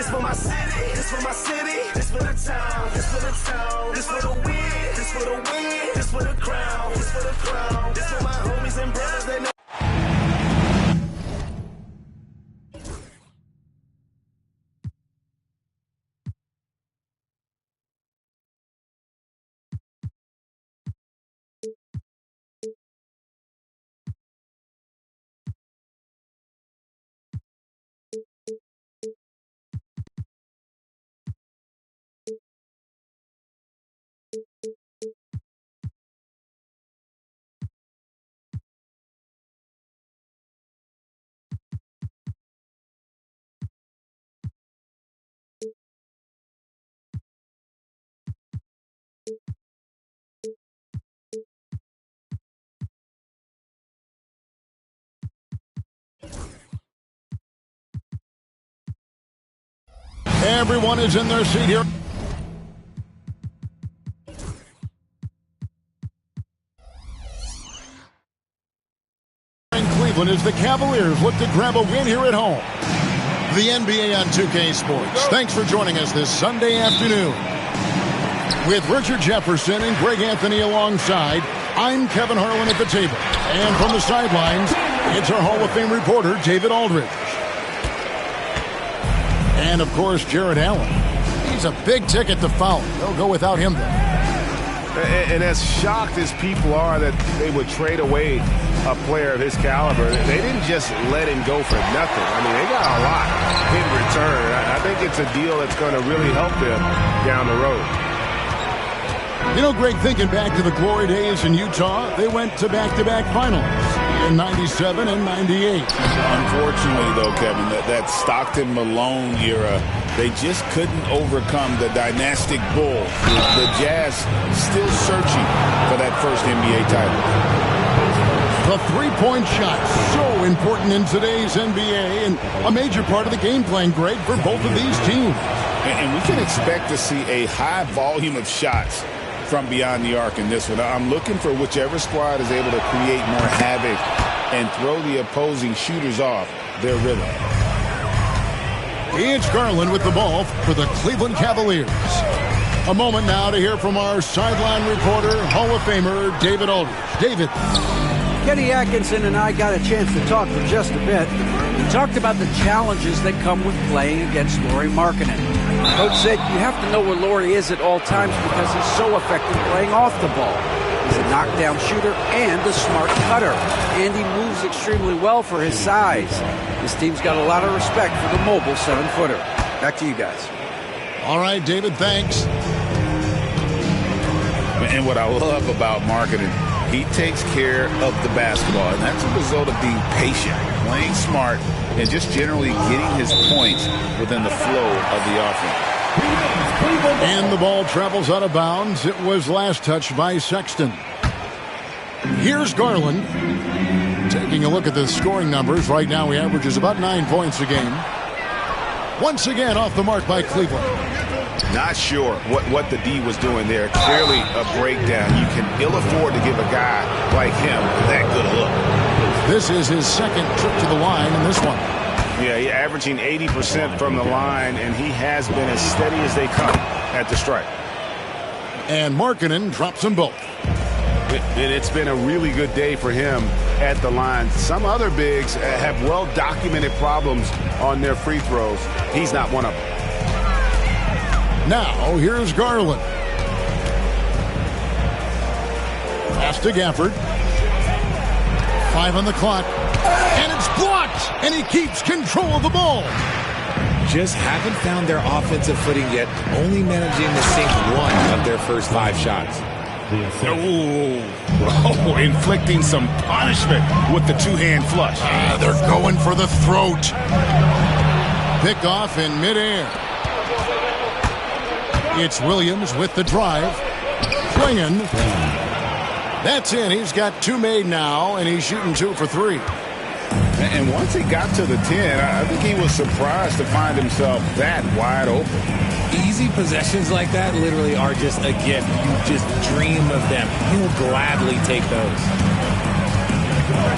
This for my city, this for my city, this for the town, this for the town, this for the win, this for the win, this for the crown, this for the crown, this for my homies and brothers that know. Everyone is in their seat here. In Cleveland as the Cavaliers look to grab a win here at home. The NBA on 2K Sports. Thanks for joining us this Sunday afternoon. With Richard Jefferson and Greg Anthony alongside, I'm Kevin Harlan at the table. And from the sidelines, it's our Hall of Fame reporter, David Aldridge. And, of course, Jared Allen. He's a big ticket to foul. They'll go without him, though. And as shocked as people are that they would trade away a player of his caliber, they didn't just let him go for nothing. I mean, they got a lot in return. I think it's a deal that's going to really help them down the road. You know, Greg, thinking back to the glory days in Utah, they went to back-to-back finals in 97 and 98. Unfortunately, though, Kevin, that Stockton-Malone era, they just couldn't overcome the dynastic bull. The Jazz still searching for that first NBA title. The three-point shot, so important in today's NBA and a major part of the game plan, Greg, for both of these teams. And we can expect to see a high volume of shots from beyond the arc in this one. I'm looking for whichever squad is able to create more havoc and throw the opposing shooters off their rhythm. It's Garland with the ball for the Cleveland Cavaliers. A moment now to hear from our sideline reporter, Hall of Famer David Aldridge. David. Kenny Atkinson and I got a chance to talk for just a bit. We talked about the challenges that come with playing against Lauri Markkanen. Coach said you have to know where Lauri is at all times because he's so effective playing off the ball. He's a knockdown shooter and a smart cutter. And he moves extremely well for his size. This team's got a lot of respect for the mobile 7-footer. Back to you guys. All right, David, thanks. And what I love about Markkanen, he takes care of the basketball, and that's a result of being patient, playing smart, and just generally getting his points within the flow of the offense. And the ball travels out of bounds. It was last touched by Sexton. Here's Garland. Taking a look at the scoring numbers. Right now he averages about 9 points a game. Once again off the mark by Cleveland. Not sure what the D was doing there. Clearly a breakdown. You can ill afford to give a guy like him that good a look. This is his second trip to the line in this one. Yeah, he's averaging 80% from the line, and he has been as steady as they come at the stripe. And Markkanen drops them both. It's been a really good day for him at the line. Some other bigs have well-documented problems on their free throws. He's not one of them. Now, here's Garland. Pass to Gafford. 5 on the clock. And it's blocked! And he keeps control of the ball. Just haven't found their offensive footing yet, only managing to sink one of their first 5 shots. Oh, inflicting some punishment with the two-hand flush. They're going for the throat. Pick off in midair. It's Williams with the drive. Swinging. That's in. He's got 2 made now, and he's shooting 2 for 3. And once he got to the 10, I think he was surprised to find himself that wide open. Easy possessions like that literally are just a gift. You just dream of them. He'll gladly take those.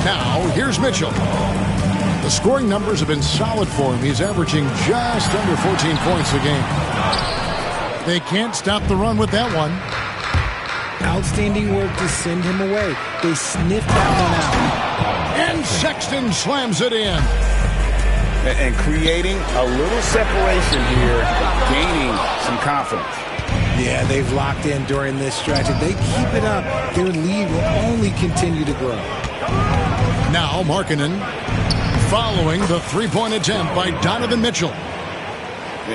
Now, here's Mitchell. The The scoring numbers have been solid for him. He's averaging just under 14 points a game. They can't stop the run with that one. Outstanding work to send him away. They sniffed that one out. And Sexton slams it in. And creating a little separation here, gaining some confidence. Yeah, they've locked in during this stretch. If they keep it up, their lead will only continue to grow. Now Markkanen following the three-point attempt by Donovan Mitchell.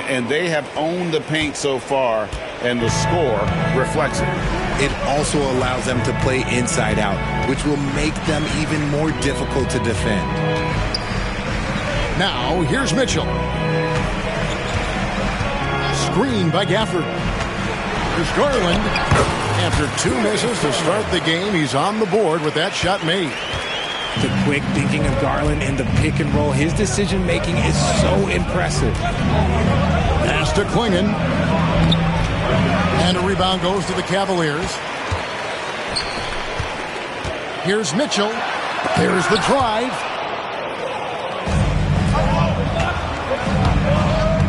And they have owned the paint so far, and the score reflects it. It also allows them to play inside out, which will make them even more difficult to defend. Now, here's Mitchell. Screen by Gafford. Here's Garland. After 2 misses to start the game, he's on the board with that shot made. The quick thinking of Garland in the pick and roll, his decision-making is so impressive. Pass to Klingon. And a rebound goes to the Cavaliers. Here's Mitchell. There's the drive.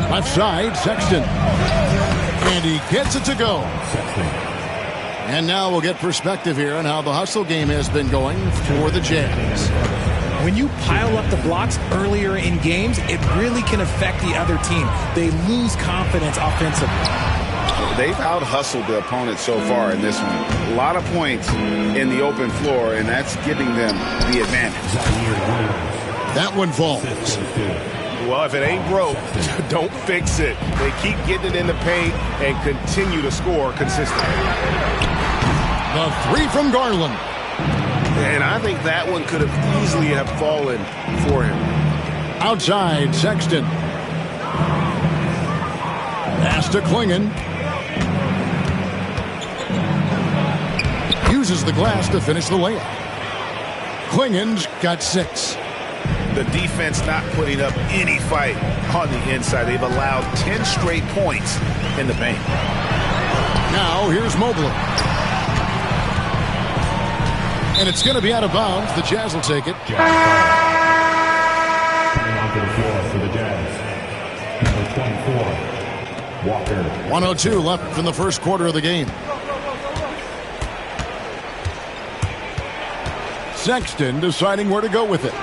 Left side, Sexton. And he gets it to go. And now we'll get perspective here on how the hustle game has been going for the Jazz. When you pile up the blocks earlier in games, it really can affect the other team. They lose confidence offensively. They've out-hustled the opponent so far in this one. A lot of points in the open floor, and that's giving them the advantage. That one falls. Well, if it ain't broke, don't fix it. They keep getting it in the paint and continue to score consistently. The three from Garland. And I think that one could have easily have fallen for him. Outside, Sexton. Pass to Klingon. Uses the glass to finish the layup. Klingon's got 6. The defense not putting up any fight on the inside. They've allowed 10 straight points in the paint. Now here's Mobley. And it's going to be out of bounds. The Jazz will take it. Coming onto the floor for the Jazz. Number 24, Walker. 1:02 left in the first quarter of the game. Sexton deciding where to go with it.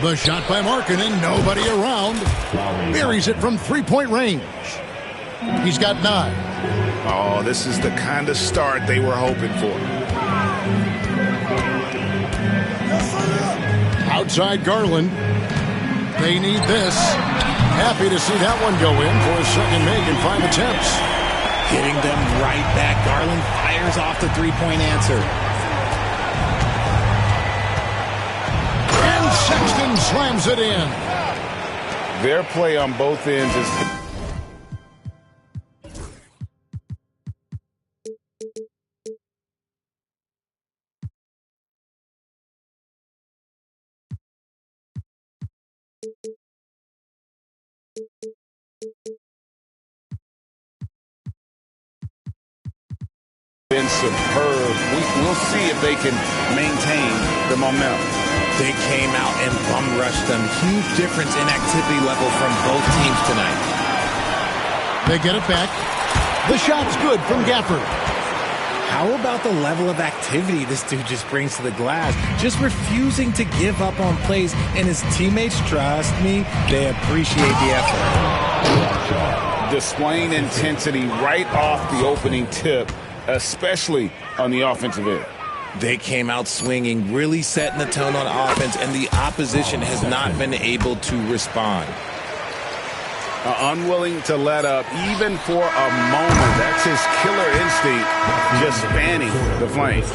The shot by Markkanen, nobody around. Buries it from three-point range. He's got 9. Oh, this is the kind of start they were hoping for. Outside Garland. They need this. Happy to see that one go in for his second make in 5 attempts. Hitting them right back. Garland fires off the three-point answer. And Sexton slams it in. Their play on both ends is... been superb. We'll see if they can maintain the momentum. They came out and bum rushed them. Huge difference in activity level from both teams tonight. They get it back. The shot's good from Gafford. How about the level of activity this dude just brings to the glass? Just refusing to give up on plays, and his teammates, trust me, they appreciate the effort. Displaying intensity right off the opening tip, especially on the offensive end. They came out swinging, really setting the tone on offense, and the opposition has not been able to respond. Unwilling to let up even for a moment. That's his killer instinct, just fanning the flames.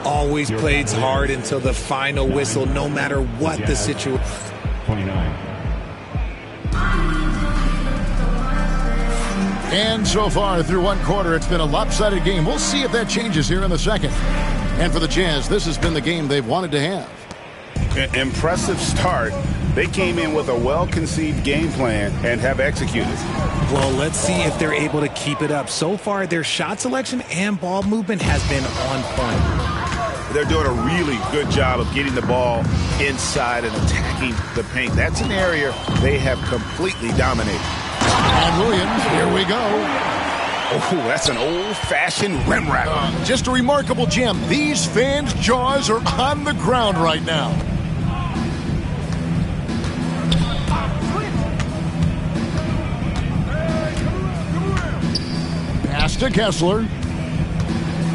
Always plays hard until the final whistle, no matter what the situation. 29. And so far through one quarter, it's been a lopsided game. We'll see if that changes here in the second. And for the Jazz, this has been the game they've wanted to have. Impressive start. They came in with a well-conceived game plan and have executed. Well, let's see if they're able to keep it up. So far, their shot selection and ball movement has been on point. They're doing a really good job of getting the ball inside and attacking the paint. That's an area they have completely dominated. And Williams, here we go. Oh, that's an old-fashioned rim wrap. Just a remarkable gem. These fans' jaws are on the ground right now. Pass to Kessler.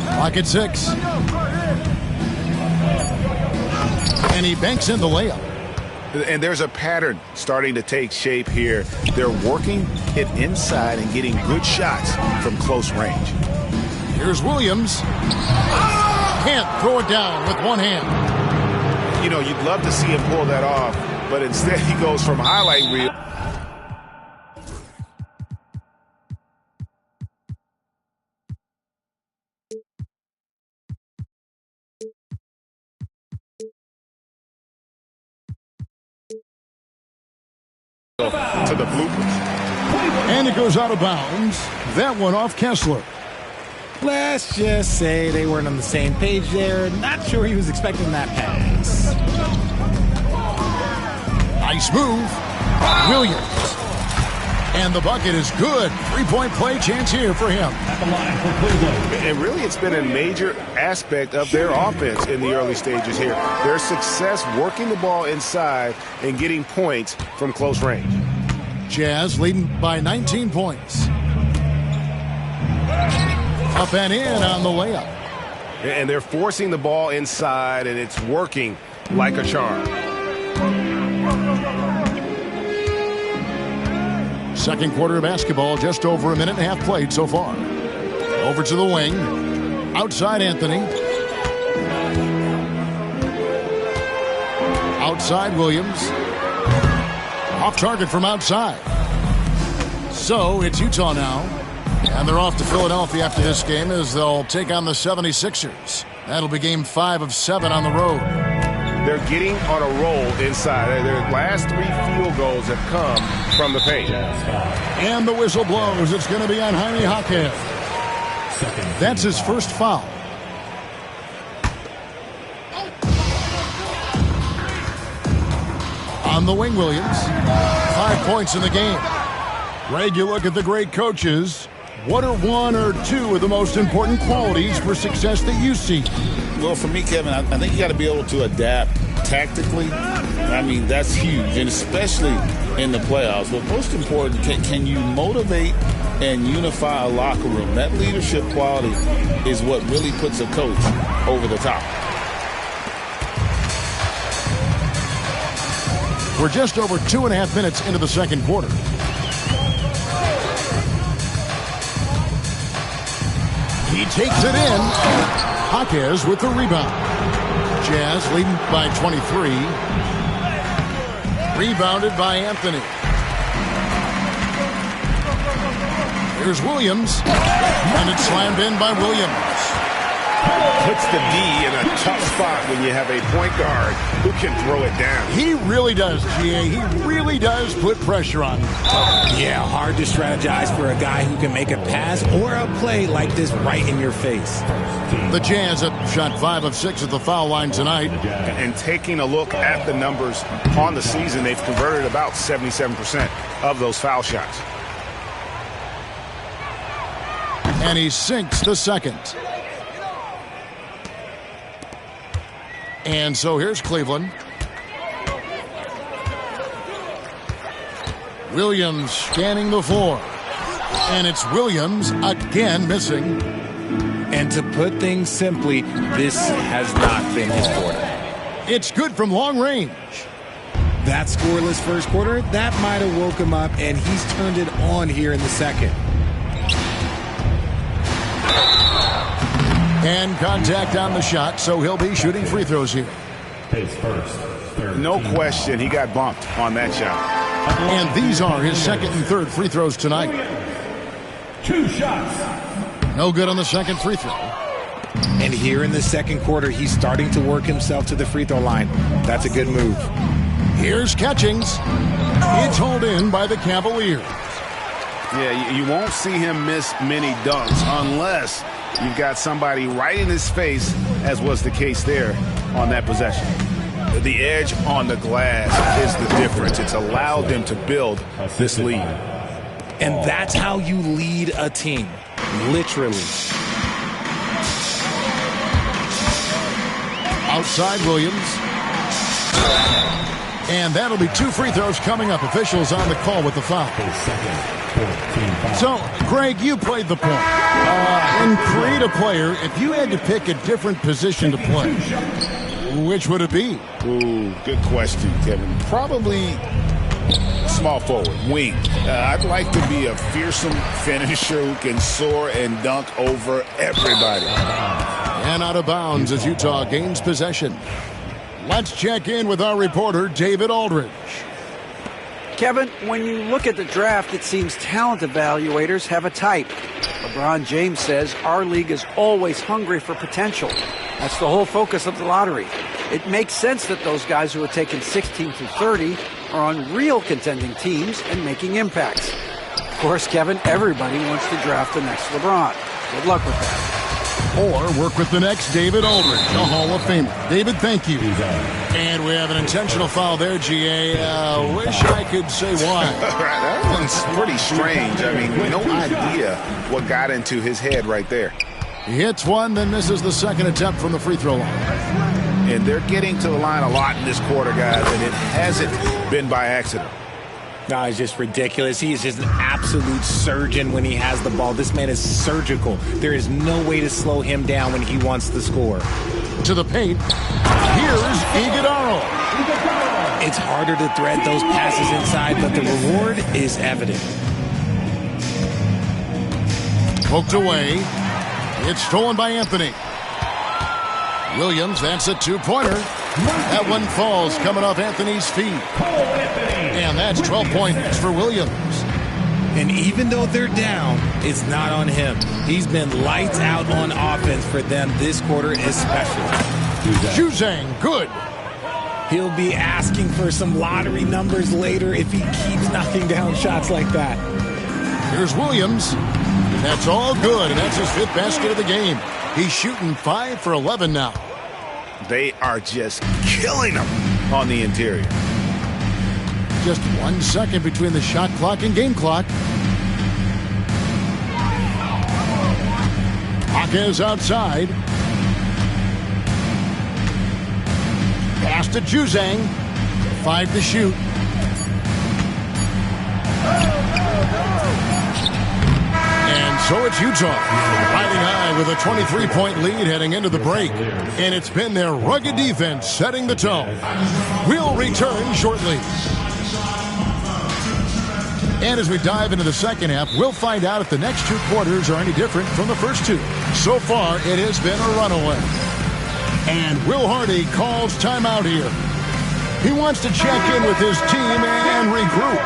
Clock at 6. And he banks in the layup. And there's a pattern starting to take shape here. They're working it inside and getting good shots from close range. Here's Williams. Can't throw it down with one hand. You know, you'd love to see him pull that off, but instead he goes from highlight reel. To the bloopers. And it goes out of bounds. That one off Kessler. Let's just say they weren't on the same page there. Not sure he was expecting that pass. Nice move. Williams. And the bucket is good. Three-point play chance here for him. And really, it's been a major aspect of their offense in the early stages here. Their success working the ball inside and getting points from close range. Jazz leading by 19 points. Up and in on the layup. And they're forcing the ball inside, and it's working like a charm. Second quarter of basketball, just over a minute and a half played so far. Over to the wing. Outside Anthony. Outside Williams. Off target from outside. So it's Utah now. And they're off to Philadelphia after this game as they'll take on the 76ers. That'll be game 5 of 7 on the road. They're getting on a roll inside. Their last 3 field goals have come from the paint. And the whistle blows. It's going to be on Jaime Jaquez. That's his first foul. On the wing, Williams. 5 points in the game. Greg, you look at the great coaches. What are 1 or 2 of the most important qualities for success that you see? Well, for me, Kevin, I think you got to be able to adapt tactically. I mean, that's huge, and especially in the playoffs. But most important, can you motivate and unify a locker room? That leadership quality is what really puts a coach over the top. We're just over 2.5 minutes into the second quarter. He takes it in. Jaquez with the rebound. Jazz leading by 23. Rebounded by Anthony. Here's Williams. And it's slammed in by Williams. Puts the D in a tough spot when you have a point guard who can throw it down. He really does, GA. He really does put pressure on him. Yeah, hard to strategize for a guy who can make a pass or a play like this right in your face. The Jazz have shot 5 of 6 at the foul line tonight. And taking a look at the numbers on the season, they've converted about 77% of those foul shots. And he sinks the second. And so here's Cleveland. Williams scanning the floor. And it's Williams again missing. And to put things simply, this has not been his quarter. It's good from long range. That scoreless first quarter, that might have woke him up, and he's turned it on here in the second. And contact on the shot, so he'll be shooting free throws here. His first. No question, he got bumped on that shot. And these are his second and third free throws tonight. 2 shots. No good on the second free throw. And here in the second quarter, he's starting to work himself to the free throw line. That's a good move. Here's Catchings. It's hauled in by the Cavaliers. Yeah, you won't see him miss many dunks unless you've got somebody right in his face, as was the case there on that possession. The edge on the glass is the difference. It's allowed them to build this lead. And that's how you lead a team, literally. Outside Williams. And that'll be 2 free throws coming up. Officials on the call with the foul. So, Greg, you played the point. In create a player, if you had to pick a different position to play, which would it be? Ooh, good question, Kevin. Probably small forward, wing. I'd like to be a fearsome finisher who can soar and dunk over everybody. And out of bounds as Utah gains possession. Let's check in with our reporter, David Aldridge. Kevin, when you look at the draft, it seems talent evaluators have a type. LeBron James says our league is always hungry for potential. That's the whole focus of the lottery. It makes sense that those guys who are taken 16 through 30 are on real contending teams and making impacts. Of course, Kevin, everybody wants to draft the next LeBron. Good luck with that. Or work with the next David Aldridge, a Hall of Famer. David, thank you. And we have an intentional foul there, GA. Wish I could say why. That one's pretty strange. I mean, no idea what got into his head right there. He hits one, then misses the second attempt from the free throw line. And they're getting to the line a lot in this quarter, guys, and it hasn't been by accident. No, it's just ridiculous. He is just an absolute surgeon when he has the ball. This man is surgical. There is no way to slow him down when he wants to score. To the paint. Here's Iguodala. It's harder to thread those passes inside, but the reward is evident. Poked away. It's stolen by Anthony. Williams, that's a 2-pointer. That one falls coming off Anthony's feet. And that's 12 points for Williams. And even though they're down, it's not on him. He's been lights out on offense for them this quarter especially. Juzang, good. He'll be asking for some lottery numbers later if he keeps knocking down shots like that. Here's Williams. That's all good, and that's his 5th basket of the game. He's shooting 5 for 11 now. They are just killing him on the interior. Just 1 second between the shot clock and game clock. Jaquez outside. Pass to Juzang. 5 to shoot. And so it's Utah, riding high with a 23-point lead heading into the break. And it's been their rugged defense setting the tone. We'll return shortly. And as we dive into the second half, we'll find out if the next 2 quarters are any different from the first 2. So far, it has been a runaway. And Will Hardy calls timeout here. He wants to check in with his team and regroup.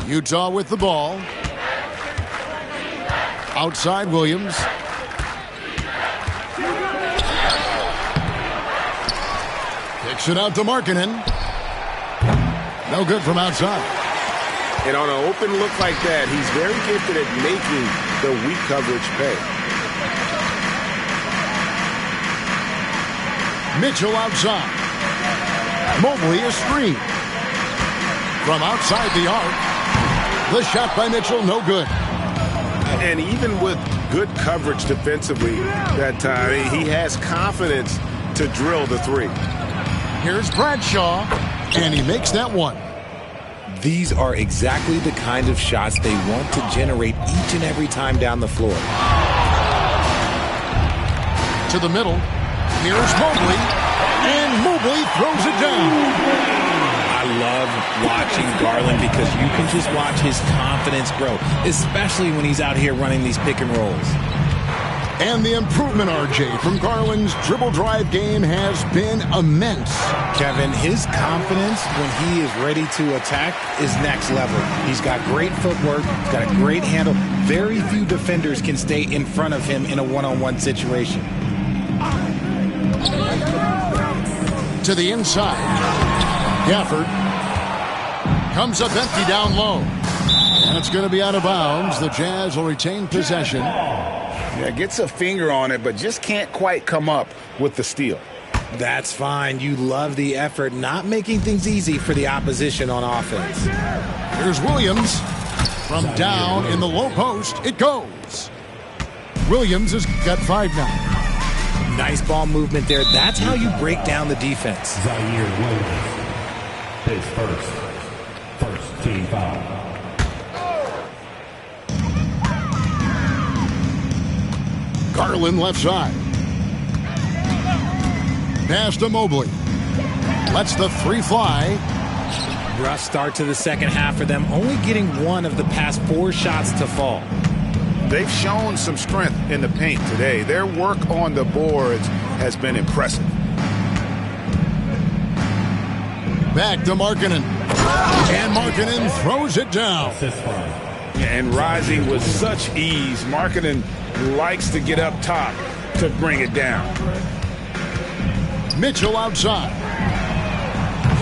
Utah with the ball. Outside Williams. Kicks it out to Markkanen. No good from outside. And on an open look like that, he's very gifted at making the weak coverage pay. Mitchell outside. Mobley a screen. From outside the arc. The shot by Mitchell, no good. And even with good coverage defensively that time, he has confidence to drill the 3. Here's Bradshaw, and he makes that one. These are exactly the kind of shots they want to generate each and every time down the floor. To the middle. Here's Mobley, and Mobley throws it down. I love watching Garland because you can just watch his confidence grow, especially when he's out here running these pick and rolls. And the improvement, RJ, from Garland's dribble drive game has been immense. Kevin, his confidence when he is ready to attack is next level. He's got great footwork, he's got a great handle. Very few defenders can stay in front of him in a one-on-one situation. To the inside. Gafford. Comes up empty down low. And it's going to be out of bounds. The Jazz will retain possession. Yeah, gets a finger on it, but just can't quite come up with the steal. That's fine. You love the effort, not making things easy for the opposition on offense. Here's Williams. From down in the low post, it goes. Williams has got 5 now. Nice ball movement there. That's how you break down the defense. Zaire Williams. His first team foul. Garland left side. Pass to Mobley. Lets the 3 fly. Rough start to the second half for them, only getting 1 of the past 4 shots to fall. They've shown some strength in the paint today. Their work on the boards has been impressive. Back to Markkanen. And Markkanen throws it down. And rising with such ease, Markkanen likes to get up top to bring it down. Mitchell outside.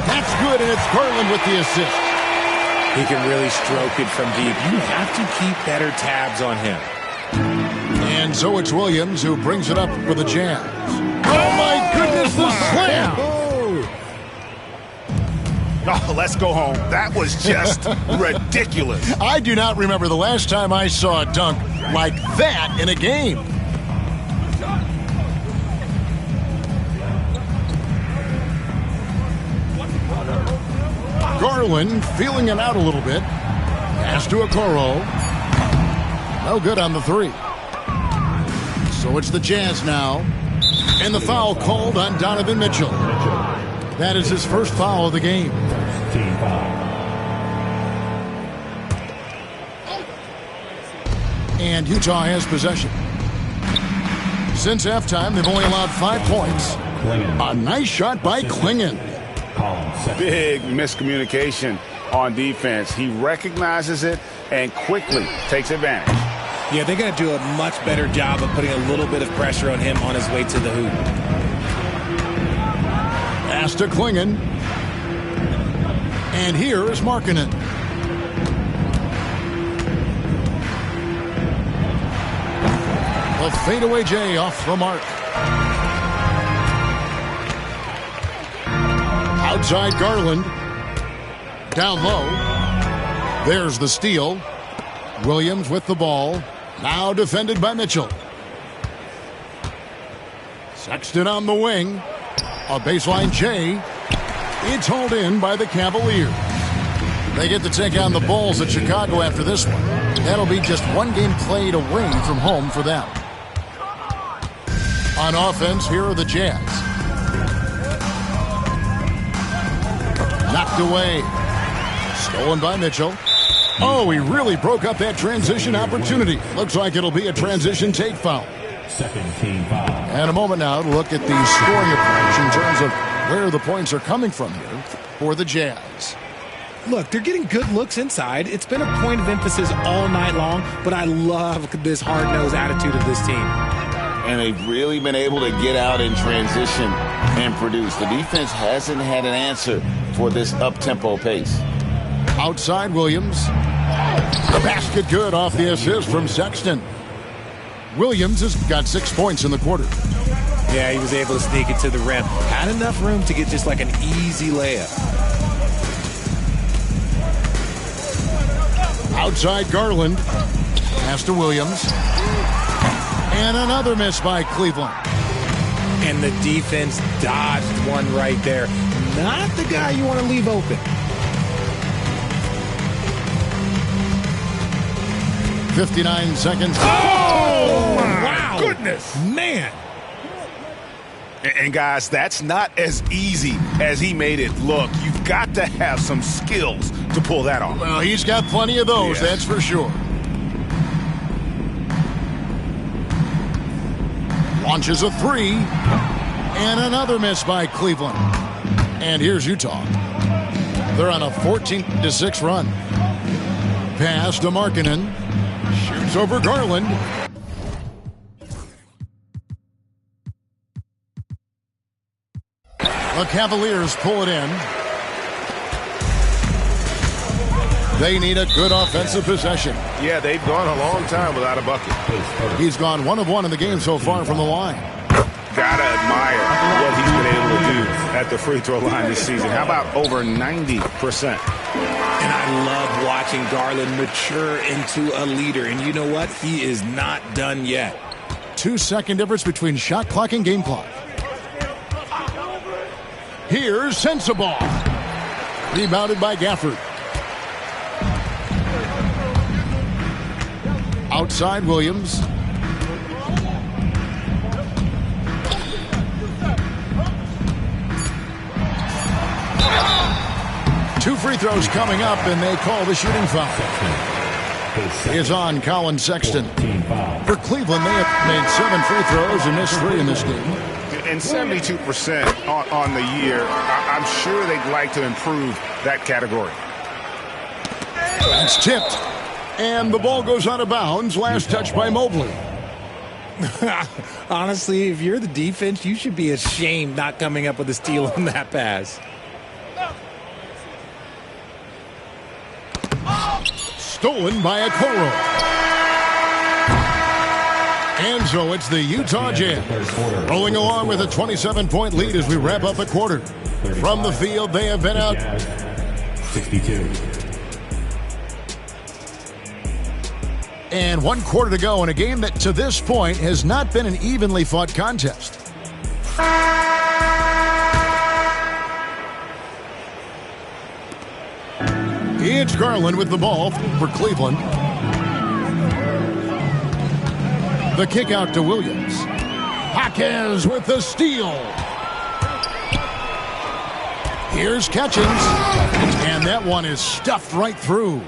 That's good, and it's Garland with the assist. He can really stroke it from deep. You have to keep better tabs on him. And so it's Williams who brings it up for the Jazz. Oh, my goodness, the slam! Oh, let's go home. That was just ridiculous. I do not remember the last time I saw a dunk like that in a game. Garland feeling it out a little bit. Pass to Okoro. No good on the 3. So it's the Jazz now. And the foul called on Donovan Mitchell. That is his first foul of the game. Team foul. And Utah has possession. Since halftime, they've only allowed 5 points. A nice shot by Klingon. Big miscommunication on defense. He recognizes it and quickly takes advantage. Yeah, they're going to do a much better job of putting a little bit of pressure on him on his way to the hoop. Pass to Klingon. And here is Markkanen. A fadeaway J off the mark. Outside Garland. Down low. There's the steal. Williams with the ball. Now defended by Mitchell. Sexton on the wing. A baseline J. It's hauled in by the Cavaliers. They get to take on the Bulls at Chicago after this one. That'll be just 1 game played away from home for them. On offense, here are the Jazz. Knocked away. Stolen by Mitchell. Oh, he really broke up that transition opportunity. Looks like it'll be a transition take foul. Second team foul. And a moment now to look at the scoring approach in terms of where the points are coming from here for the Jazz. Look, they're getting good looks inside. It's been a point of emphasis all night long, but I love this hard-nosed attitude of this team. And they've really been able to get out in transition and produce. The defense hasn't had an answer for this up-tempo pace. Outside Williams. The basket good off the assist from Sexton. Williams has got 6 points in the quarter. Yeah, he was able to sneak it to the rim. Had enough room to get just like an easy layup. Outside Garland. Pass to Williams. And another miss by Cleveland. And the defense dodged one right there. Not the guy you want to leave open. 59 seconds. Oh, my wow. goodness. Man. And guys, that's not as easy as he made it look. You've got to have some skills to pull that off. Well, he's got plenty of those, that's for sure. Launches a 3. And another miss by Cleveland. And here's Utah. They're on a 14-6 run. Pass to Markkanen. Shoots over Garland. The Cavaliers pull it in. They need a good offensive possession. Yeah, they've gone a long time without a bucket. He's gone 1 of 1 in the game so far from the line. Gotta admire what he's been able to do at the free throw line this season. How about over 90%? And I love watching Garland mature into a leader. And you know what? He is not done yet. 2-second difference between shot clock and game clock. Here's Sensabaugh. Rebounded by Gafford. Outside Williams. Two free throws coming up, and they call the shooting foul. Is on Colin Sexton. For Cleveland, they have made 7 free throws and missed 3 in this game. And 72% on the year. I'm sure they'd like to improve that category. It's tipped. And the ball goes out of bounds. Last touch by Mobley. Honestly, if you're the defense, you should be ashamed not coming up with a steal on that pass. Stolen by Okoro. And so it's the Utah Jazz rolling along with a 27-point lead as we wrap up a quarter. From the field, they have been out 62. And 1 quarter to go in a game that to this point has not been an evenly fought contest. It's Garland with the ball for Cleveland. The kick out to Williams. Jaquez with the steal. Here's Catchings. And that one is stuffed right through.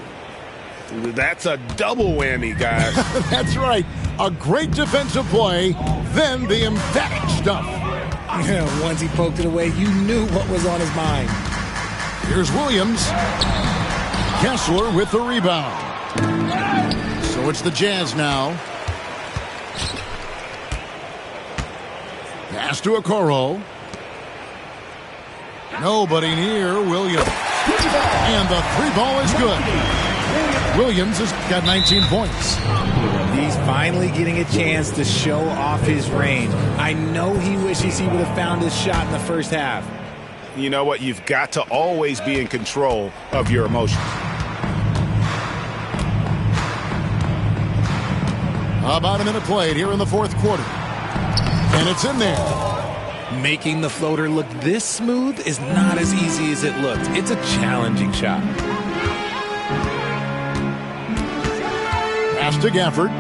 That's a double whammy, guys. That's right. A great defensive play, then the emphatic stuff. Yeah, once he poked it away, you knew what was on his mind. Here's Williams. Kessler with the rebound. So it's the Jazz now. Pass to Okoro. Nobody near Williams. And the 3-ball is good. Williams has got 19 points. He's finally getting a chance to show off his range. I know he wishes he would have found his shot in the first half. You know what? You've got to always be in control of your emotions. About a minute played here in the fourth quarter. And it's in there. Making the floater look this smooth is not as easy as it looked. It's a challenging shot. Pass to Gafford.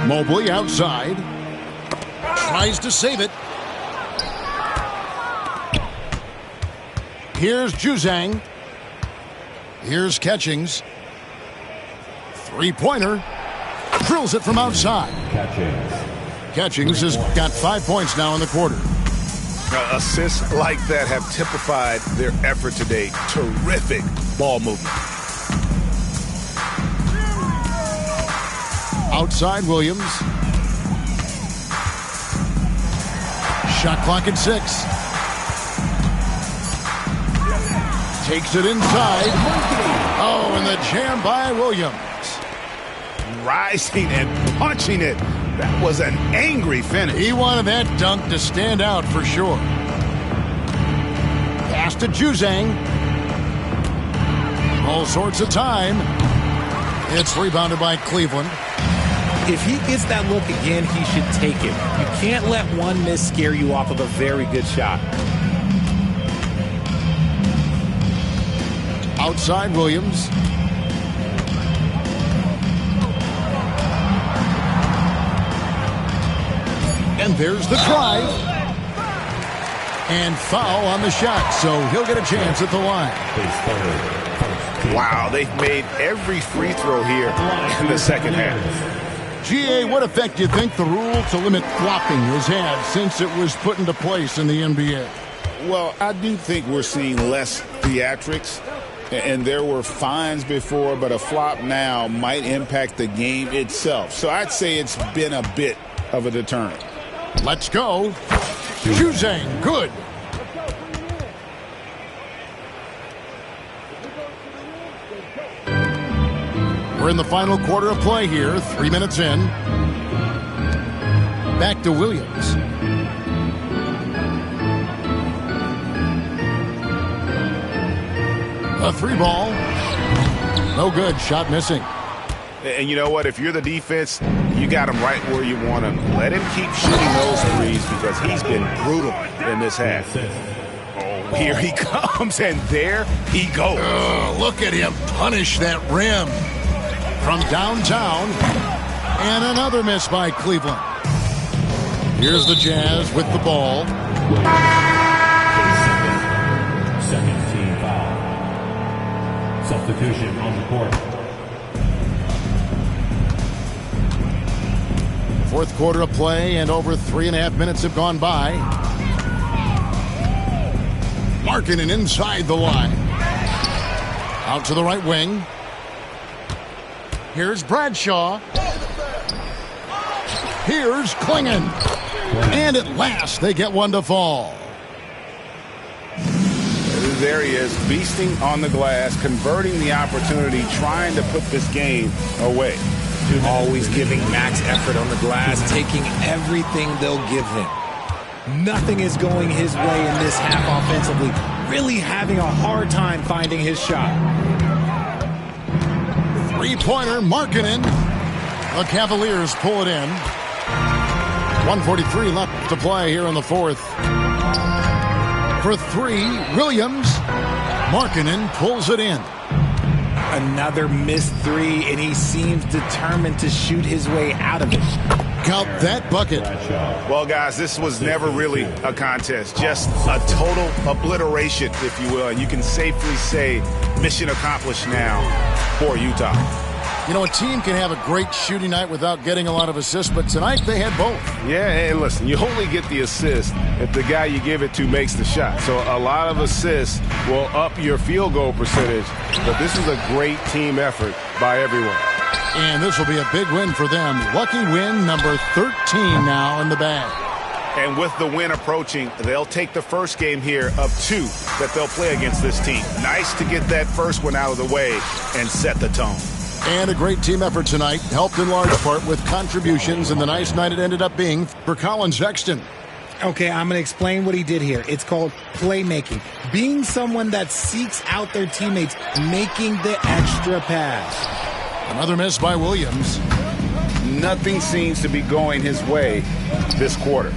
Mobley outside. Tries to save it. Here's Juzang. Here's Catchings. Three-pointer. Drills it from outside. Catchings has got 5 points now in the quarter. Assists like that have typified their effort today. Terrific ball movement. Outside Williams. Shot clock at 6. Takes it inside. Oh, and the jam by Williams. Rising and punching it. That was an angry finish. He wanted that dunk to stand out for sure. Pass to Juzang. All sorts of time. It's rebounded by Cleveland. If he gets that look again, he should take it. You can't let one miss scare you off of a very good shot. Outside Williams. And there's the drive. And foul on the shot, so he'll get a chance at the line. Wow, they've made every free throw here in the second half. GA, what effect do you think the rule to limit flopping has had since it was put into place in the NBA? Well, I do think we're seeing less theatrics. And there were fines before, but a flop now might impact the game itself. So I'd say it's been a bit of a deterrent. Let's go. Juzang, good. We're in the final quarter of play here, 3 minutes in. Back to Williams. A 3-ball. No good. Shot missing. And you know what? If you're the defense, you got him right where you want him. Let him keep shooting those threes because he's been brutal in this half. Oh, here he comes, and there he goes. Look at him punish that rim from downtown. And another miss by Cleveland. Here's the Jazz with the ball. Second team foul. Substitution on the court. Fourth quarter of play, and over 3.5 minutes have gone by. Markkanen inside the line. Out to the right wing. Here's Bradshaw. Here's Klingon. And at last, they get one to fall. There he is, feasting on the glass, converting the opportunity, trying to put this game away. Always giving max effort on the glass, taking everything they'll give him. Nothing is going his way in this half offensively. Really having a hard time finding his shot. Three-pointer, Markkanen. The Cavaliers pull it in. 1:43 left to play here in the fourth. For three, Williams. Markkanen pulls it in. Another missed three, and he seems determined to shoot his way out of it. Count that bucket. Well, guys, this was never really a contest. Just a total obliteration, if you will. And you can safely say mission accomplished now for Utah. You know, a team can have a great shooting night without getting a lot of assists, but tonight they had both. Yeah, and listen, you only get the assist if the guy you give it to makes the shot. So a lot of assists will up your field goal percentage, but this is a great team effort by everyone. And this will be a big win for them. Lucky win number 13 now in the bag. And with the win approaching, they'll take the first game here of 2 that they'll play against this team. Nice to get that first one out of the way and set the tone. And a great team effort tonight, helped in large part with contributions, and the nice night it ended up being for Colin Sexton. Okay, I'm going to explain what he did here. It's called playmaking. Being someone that seeks out their teammates, making the extra pass. Another miss by Williams. Nothing seems to be going his way this quarter.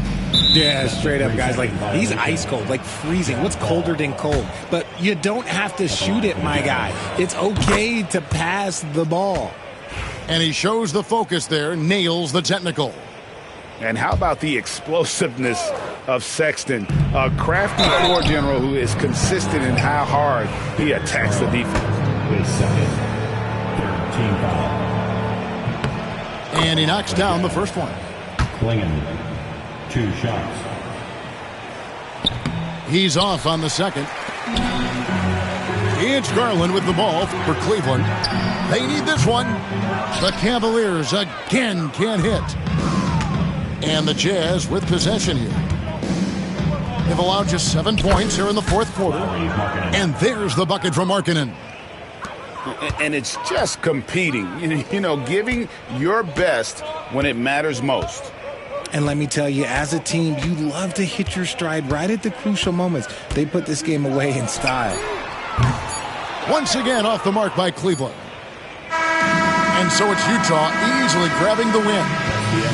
Yeah, straight up, guys. Like, he's ice cold, like freezing. What's colder than cold? But you don't have to shoot it, my guy. It's okay to pass the ball. And he shows the focus there, nails the technical. And how about the explosiveness of Sexton, a crafty floor general who is consistent in how hard he attacks the defense. His second, third team foul. And he knocks down the first one. Klingon, 2 shots. He's off on the second. It's Garland with the ball for Cleveland. They need this one. The Cavaliers again can't hit. And the Jazz with possession here. They've allowed just 7 points here in the fourth quarter. And there's the bucket from Markkanen. And it's just competing, you know, giving your best when it matters most. And let me tell you, as a team, you love to hit your stride right at the crucial moments. They put this game away in style. Once again off the mark by Cleveland. And so it's Utah easily grabbing the win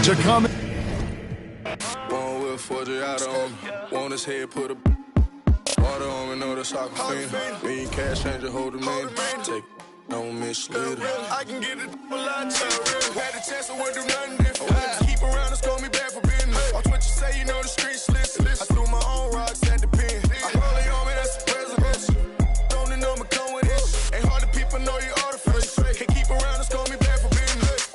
to come. One with Forgiato on me. Want his head, put a water on me, know the soccer fiend. Me cash changer, hold him in. Take, don't mislead her. I can get it a lot cheaper. Had a chance, I wouldn't do nothing different. Keep around and score me back for business. Watch what you say, you know the streets listen. I threw my own rocks at the pen. I roll it on me, that's the president. Don't the number come with it. Ain't hard to people know you artificial. Can't keep around and score me back for business.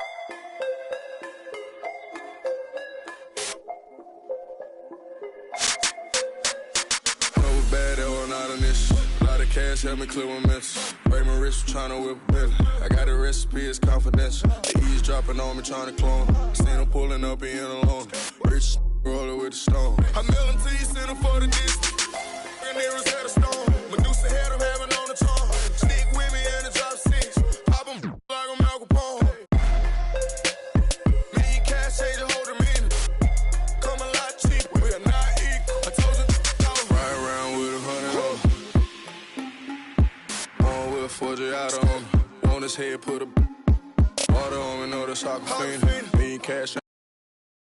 Know it's bad, that one out of this. A lot of cash help me clear my mess. Break my wrist, trying to whip a bill. I got a recipe, it's confidential. The E's dropping on me, trying to clone. Seen him pulling up, being alone. Rich roller with the stone. I mail him to you, send him for the distance. And nearest had a stone. Medusa had him having on the tongue. Stick with me and the drop 6. Pop him like I'm Malcolm. Forgiato on him. On his head, put a water on me, know the soccer fiend. Me and cash.